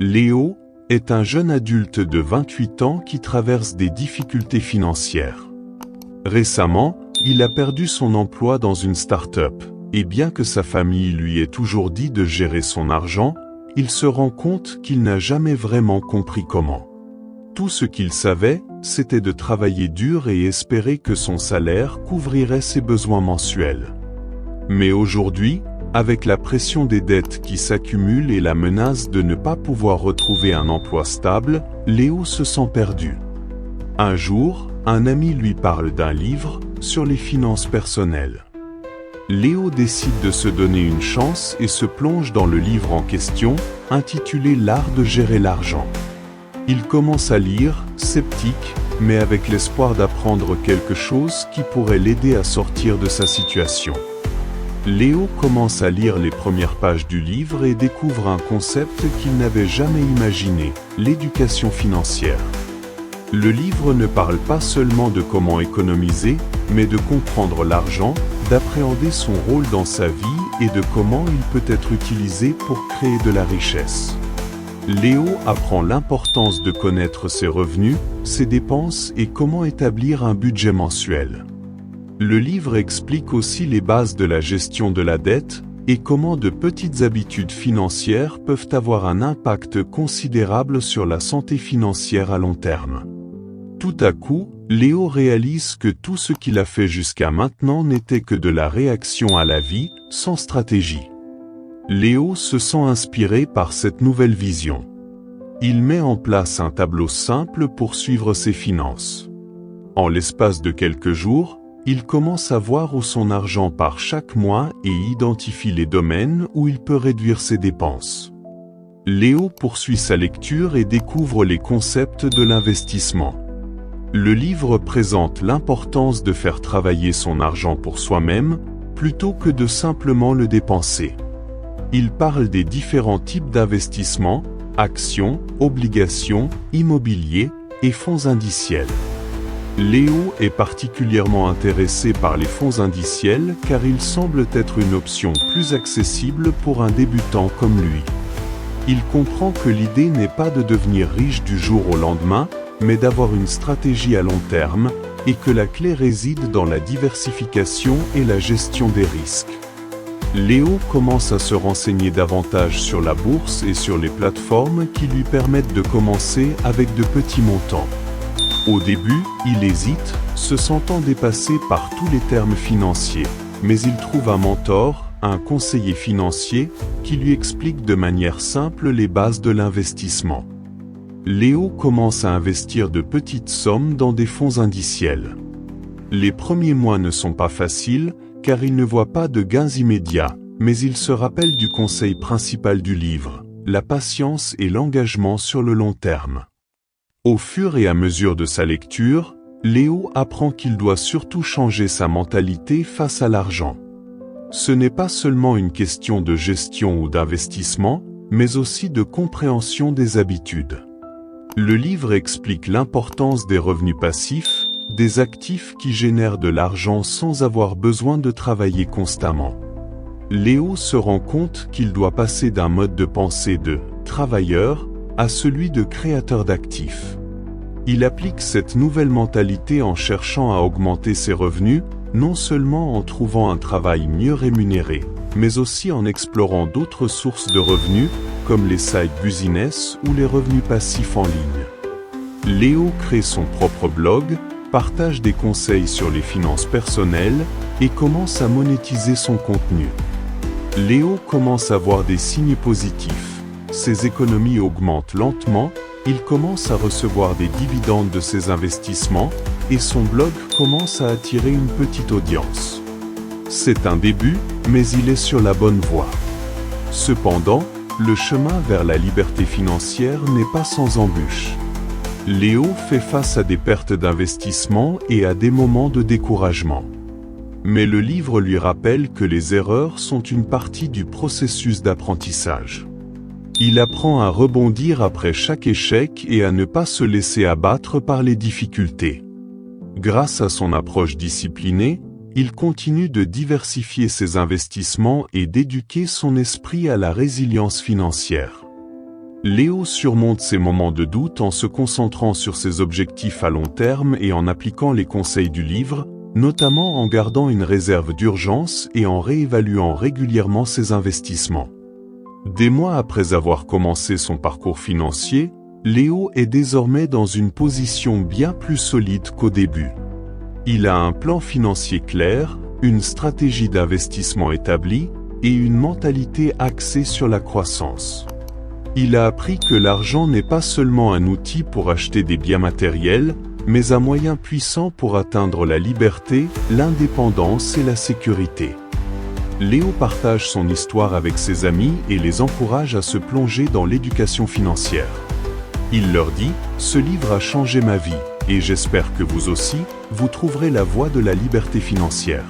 Léo est un jeune adulte de 28 ans qui traverse des difficultés financières. Récemment, il a perdu son emploi dans une start-up, et bien que sa famille lui ait toujours dit de gérer son argent, il se rend compte qu'il n'a jamais vraiment compris comment. Tout ce qu'il savait, c'était de travailler dur et espérer que son salaire couvrirait ses besoins mensuels. Mais aujourd'hui, avec la pression des dettes qui s'accumulent et la menace de ne pas pouvoir retrouver un emploi stable, Léo se sent perdu. Un jour, un ami lui parle d'un livre sur les finances personnelles. Léo décide de se donner une chance et se plonge dans le livre en question, intitulé L'art de gérer l'argent. Il commence à lire, sceptique, mais avec l'espoir d'apprendre quelque chose qui pourrait l'aider à sortir de sa situation. Léo commence à lire les premières pages du livre et découvre un concept qu'il n'avait jamais imaginé, l'éducation financière. Le livre ne parle pas seulement de comment économiser, mais de comprendre l'argent, d'appréhender son rôle dans sa vie et de comment il peut être utilisé pour créer de la richesse. Léo apprend l'importance de connaître ses revenus, ses dépenses et comment établir un budget mensuel. Le livre explique aussi les bases de la gestion de la dette et comment de petites habitudes financières peuvent avoir un impact considérable sur la santé financière à long terme. Tout à coup, Léo réalise que tout ce qu'il a fait jusqu'à maintenant n'était que de la réaction à la vie, sans stratégie. Léo se sent inspiré par cette nouvelle vision. Il met en place un tableau simple pour suivre ses finances. En l'espace de quelques jours, il commence à voir où son argent part chaque mois et identifie les domaines où il peut réduire ses dépenses. Léo poursuit sa lecture et découvre les concepts de l'investissement. Le livre présente l'importance de faire travailler son argent pour soi-même, plutôt que de simplement le dépenser. Il parle des différents types d'investissements, actions, obligations, immobilier et fonds indiciels. Léo est particulièrement intéressé par les fonds indiciels car ils semblent être une option plus accessible pour un débutant comme lui. Il comprend que l'idée n'est pas de devenir riche du jour au lendemain, mais d'avoir une stratégie à long terme, et que la clé réside dans la diversification et la gestion des risques. Léo commence à se renseigner davantage sur la bourse et sur les plateformes qui lui permettent de commencer avec de petits montants. Au début, il hésite, se sentant dépassé par tous les termes financiers, mais il trouve un mentor, un conseiller financier, qui lui explique de manière simple les bases de l'investissement. Léo commence à investir de petites sommes dans des fonds indiciels. Les premiers mois ne sont pas faciles, car il ne voit pas de gains immédiats, mais il se rappelle du conseil principal du livre, la patience et l'engagement sur le long terme. Au fur et à mesure de sa lecture, Léo apprend qu'il doit surtout changer sa mentalité face à l'argent. Ce n'est pas seulement une question de gestion ou d'investissement, mais aussi de compréhension des habitudes. Le livre explique l'importance des revenus passifs, des actifs qui génèrent de l'argent sans avoir besoin de travailler constamment. Léo se rend compte qu'il doit passer d'un mode de pensée de « travailleur » à celui de créateur d'actifs. Il applique cette nouvelle mentalité en cherchant à augmenter ses revenus, non seulement en trouvant un travail mieux rémunéré, mais aussi en explorant d'autres sources de revenus, comme les side business ou les revenus passifs en ligne. Léo crée son propre blog, partage des conseils sur les finances personnelles et commence à monétiser son contenu. Léo commence à voir des signes positifs. Ses économies augmentent lentement, il commence à recevoir des dividendes de ses investissements et son blog commence à attirer une petite audience. C'est un début, mais il est sur la bonne voie. Cependant, le chemin vers la liberté financière n'est pas sans embûches. Léo fait face à des pertes d'investissement et à des moments de découragement. Mais le livre lui rappelle que les erreurs sont une partie du processus d'apprentissage. Il apprend à rebondir après chaque échec et à ne pas se laisser abattre par les difficultés. Grâce à son approche disciplinée, il continue de diversifier ses investissements et d'éduquer son esprit à la résilience financière. Léo surmonte ses moments de doute en se concentrant sur ses objectifs à long terme et en appliquant les conseils du livre, notamment en gardant une réserve d'urgence et en réévaluant régulièrement ses investissements. Des mois après avoir commencé son parcours financier, Léo est désormais dans une position bien plus solide qu'au début. Il a un plan financier clair, une stratégie d'investissement établie et une mentalité axée sur la croissance. Il a appris que l'argent n'est pas seulement un outil pour acheter des biens matériels, mais un moyen puissant pour atteindre la liberté, l'indépendance et la sécurité. Léo partage son histoire avec ses amis et les encourage à se plonger dans l'éducation financière. Il leur dit « Ce livre a changé ma vie, et j'espère que vous aussi, vous trouverez la voie de la liberté financière. »